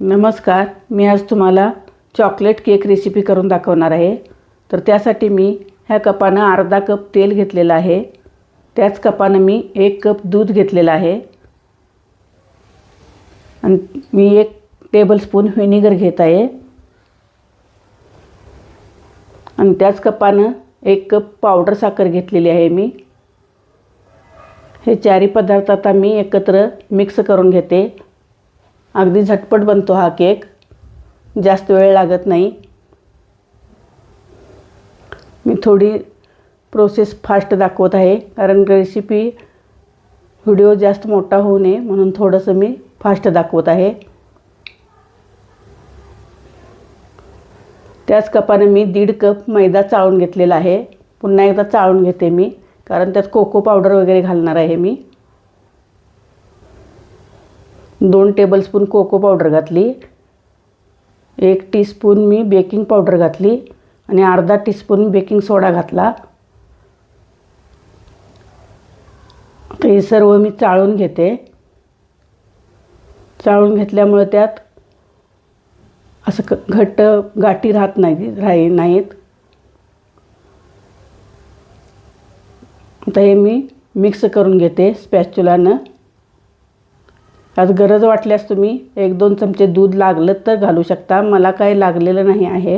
नमस्कार. मी आज तुम्हाला चॉकलेट केक रेसिपी करून दाखवणार आहे. तर त्यासाठी मी ह्या कपानं अर्धा कप तेल घेतलेलं आहे. त्याच कपानं मी 1 कप दूध घेतलेलं आहे आणि मी 1 टेबलस्पून व्हिनेगर घेत आहे आणि त्याच कपानं 1 कप पावडर साखर घेतलेली आहे. मी हे चारही पदार्थ आता मी एकत्र मिक्स करून घेते. अगदी झटपट बनतो हा केक, जास्त वेळ लागत नाही. मी थोडी प्रोसेस फास्ट दाखवत आहे कारण रेसिपी व्हिडिओ जास्त मोठा होऊ नये म्हणून थोडंसं मी फास्ट दाखवत आहे. त्याच कपाने मी 1.5 कप मैदा चाळून घेतलेला आहे. पुन्हा एकदा चाळून घेते मी कारण त्यात कोको पावडर वगैरे घालणार आहे. मी 2 टेबलस्पून कोको पावडर घातली, 1 टीस्पून मी बेकिंग पावडर घातली आणि अर्धा टीस्पून बेकिंग सोडा घातला. तर हे सर्व मी चाळून घेते. चाळून घेतल्यामुळे त्यात असं घट्ट गाठी राहत नाहीत. आता हे मी मिक्स करून घेते स्पॅच्युलानं. आज गरज वाटल्यास तुम्ही 1-2 चमचे दूध लागलं तर घालू शकता. मला काही लागलेलं नाही आहे.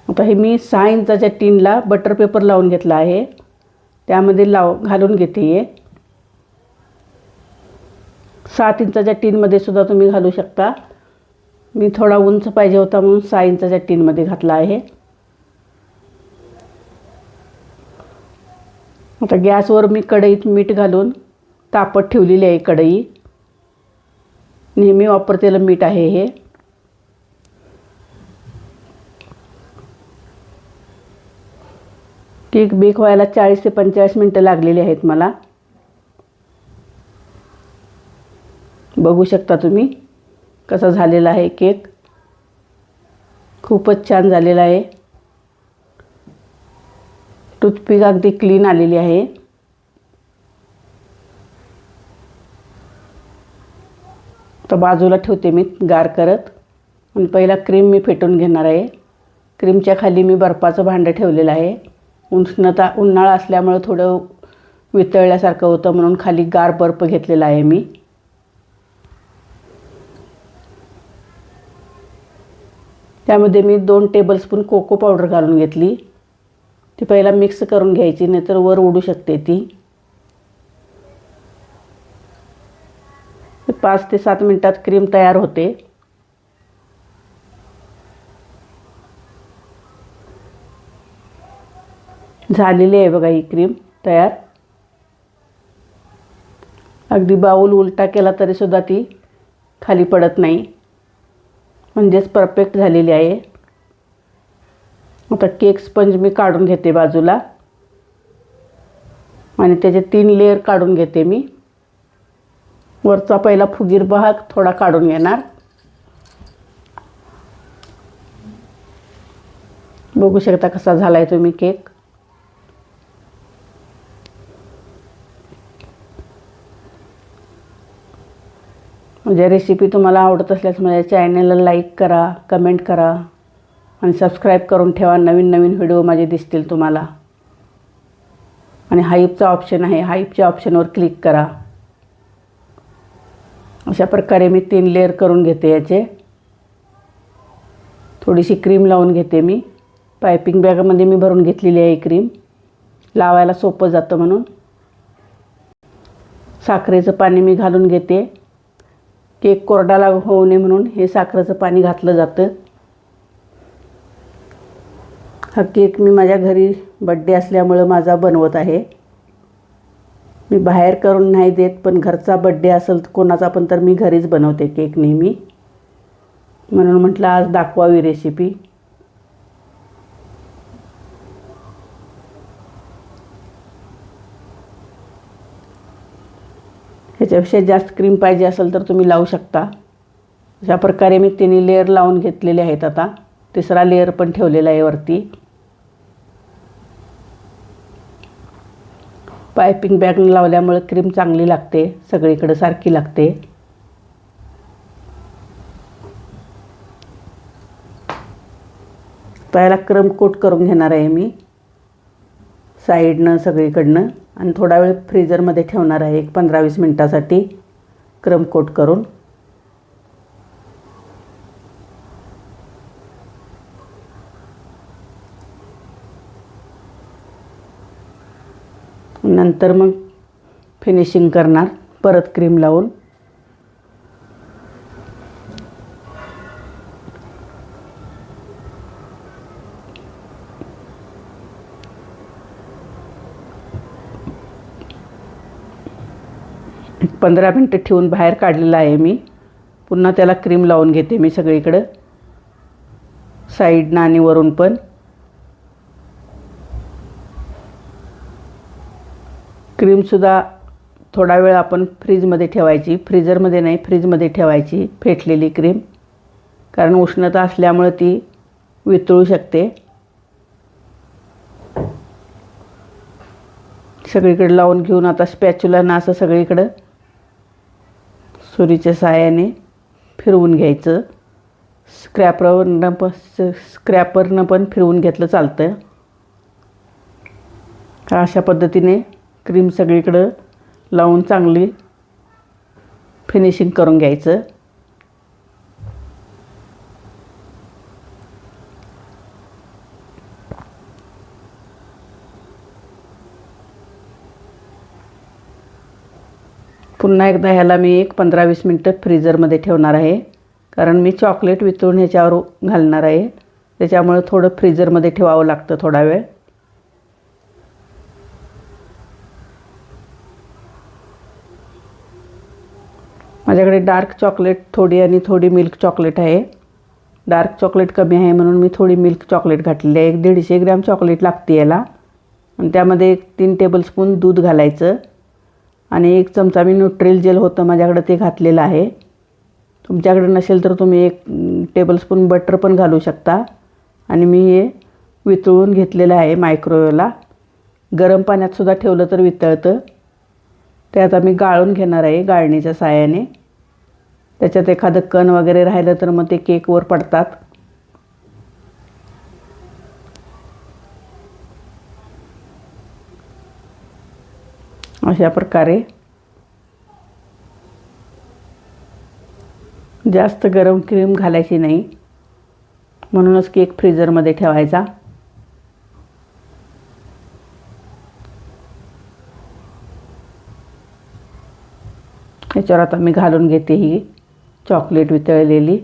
आता हे मी 6 इंचाच्या टीनला बटर पेपर लावून घेतला आहे. त्यामध्ये घालून घेते. 7 इंचाच्या टीनमध्ये सुद्धा तुम्ही घालू शकता. मी थोडा उंच पाहिजे होता म्हणून 6 इंचाच्या टीनमध्ये घातला आहे. आता गॅसवर मी कढईत मीठ घालून तापत ठेवलेली आहे. कढई नेहमी वापरतेलं मीठ आहे हे. केक बेक व्हायला 40 ते 45 मिनटं लागलेली आहेत मला. बघू शकता तुम्ही कसा झालेला आहे केक. खूपच छान झालेला आहे. टूथपिक अगदी क्लीन आलेली आहे. तर बाजूला ठेवते मी गार करत आणि पहिला क्रीम मी फेटून घेणार आहे. क्रीमच्या खाली मी बर्फाचं भांडं ठेवलेलं आहे. उन्हाळा असल्यामुळे थोडं वितळल्यासारखं होतं म्हणून खाली गार बर्फ घेतलेला आहे मी. त्यामध्ये मी 2 टेबलस्पून कोको पावडर घालून घेतली. ती पहिला मिक्स करून घ्यायची, नाहीतर वर उडू शकते ती. 5 ते 7 मिनटात क्रीम तयार होते. झालेली आहे बघा ही क्रीम तयार. अगदी बाऊल उलटा केला तरी सुद्धा ती खाली पडत नाही, म्हणजेच परफेक्ट झालेली आहे. आता केक स्पंज मी काढून घेते बाजूला आणि त्याचे 3 लेयर काढून घेते मी. वरचा पहिला फुगीर भाग थोडा काढून घेणार. बघू शकता कसा झालाय तुम्ही केक. म्हणजे रेसिपी तुम्हाला आवडत असल्यास माझ्या चॅनलला लाईक करा, कमेंट करा आणि सबस्क्राईब करून ठेवा. नवीन व्हिडिओ माझे दिसतील तुम्हाला. आणि हाईपचा ऑप्शन आहे, हाईपच्या ऑप्शनवर क्लिक करा. अशा प्रकारे मी 3 लेयर करून घेते. याचे थोडीशी क्रीम लावून घेते मी. पायपिंग बॅगमध्ये मी भरून घेतलेली आहे क्रीम, लावायला सोपं जातं म्हणून. साखरेचं पाणी मी घालून घेते. केक कोरडा होऊ नये म्हणून हे साखरेचं पाणी घातलं जातं. हा केक मी माझ्या घरी बड्डे असल्यामुळं माझा बनवत आहे. मी बाहेर करून नाही देत, पण घरचा बड्डे असेल कोणाचा पण तर मी घरीच बनवते केक नेहमी. म्हणून म्हटलं आज दाखवावी रेसिपी. ह्याच्यापेक्षा जास्त क्रीम पाहिजे असेल तर तुम्ही लावू शकता. अशा प्रकारे मी 3 लेयर लावून घेतलेले आहेत. आता 3रा लेयर पण ठेवलेला आहे वरती. पायपिंग बॅग लावल्यामुळे क्रीम चांगली लागते, सगळीकडे सारखी लागते. पहिला क्रम कोट करून घेणार आहे मी साईडनं सगळीकडनं आणि थोडा वेळ फ्रीजरमध्ये ठेवणार आहे 15-20 मिनटासाठी क्रम कोट करून. नंतर मग फिनिशिंग करणार परत क्रीम लावून. एक 15 मिनटं ठेवून बाहेर काढलेलं आहे मी. पुन्हा त्याला क्रीम लावून घेते मी सगळीकडं साईडनं आणि वरून पण. क्रीमसुद्धा थोडा वेळ आपण फ्रीजमध्ये ठेवायची, फ्रीजरमध्ये नाही फ्रीजमध्ये ठेवायची फेटलेली क्रीम, कारण उष्णता असल्यामुळे ती वितळू शकते. सगळीकडे लावून घेऊन आता स्पॅच्युलानं असं सगळीकडं सुरीच्या साहाय्याने फिरवून घ्यायचं. स्क्रॅपरनं पण फिरवून घेतलं चालतं. अशा पद्धतीने क्रीम सगळीकडं लावून चांगली फिनिशिंग करून घ्यायचं. पुन्हा एकदा ह्याला मी एक 15-20 मिनटं फ्रीजरमध्ये ठेवणार आहे, कारण मी चॉकलेट वितळून ह्याच्यावर घालणार आहे, त्याच्यामुळे थोडं फ्रीजरमध्ये ठेवावं लागतं थोडा वेळ. माझ्याकडे डार्क चॉकलेट थोडी आणि थोडी मिल्क चॉकलेट आहे. डार्क चॉकलेट कमी आहे म्हणून मी थोडी मिल्क चॉकलेट घातलेली आहे. 150 ग्रॅम चॉकलेट लागते याला. आणि त्यामध्ये 3 टेबलस्पून दूध घालायचं आणि 1 चमचा मी न्यूट्रेल जेल होतं माझ्याकडे ते घातलेलं आहे. तुमच्याकडे नसेल तर तुम्ही 1 टेबलस्पून बटर पण घालू शकता. आणि मी हे वितळून घेतलेलं आहे मायक्रोवेव्हला. गरम पाण्यातसुद्धा ठेवलं तर वितळतं. ते आता मी गाळून घेणार आहे गाळणीच्या साहाय्याने. त्याच्यात एखादं कण वगैरे राहिलं तर मग ते केकवर पडतात. अशा प्रकारे जास्त गरम क्रीम घालायची नाही, म्हणूनच केक फ्रीजरमध्ये ठेवायचा. याच्यावर आता मी घालून घेते ही चॉकलेट वितळलेली.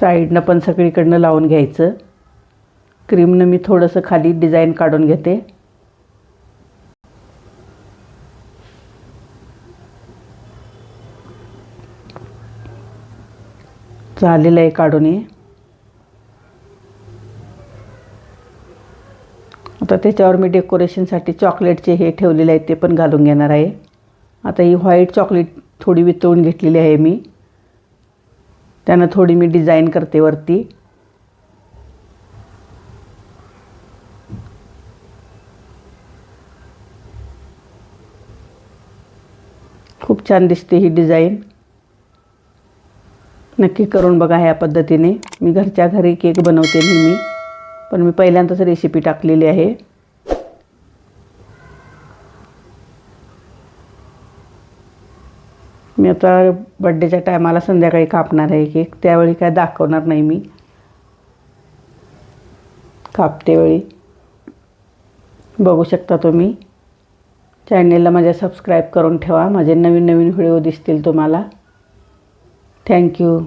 साईडनं पण सगळीकडनं लावून घ्यायचं. क्रीमनं मी थोडंसं खाली डिझाईन काढून घेते. झालेलं आहे काढून हे. आता त्याच्यावर मी डेकोरेशनसाठी चॉकलेटचे हे ठेवलेले आहेत ते पण घालून घेणार आहे. आता ही व्हाईट चॉकलेट थोडी वितळून घेतलेली आहे मी. त्यानं थोडी मी डिझाईन करते वरती. खूप छान दिसते ही डिझाईन. नक्की करून बघा ह्या पद्धतीने. मी घरच्या घरी केक बनवते नेहमी, पण मी पहिल्यांदाच रेसिपी टाकलेली आहे. मी आता बड्डेच्या टायमाला संध्याकाळी कापणार आहे केक, त्यावेळी काय दाखवणार नाही मी कापतेवेळी. बघू शकता तुम्ही. चॅनेलला माझ्या सबस्क्राईब करून ठेवा, माझे नवीन नवीन व्हिडिओ दिसतील तुम्हाला. थँक्यू.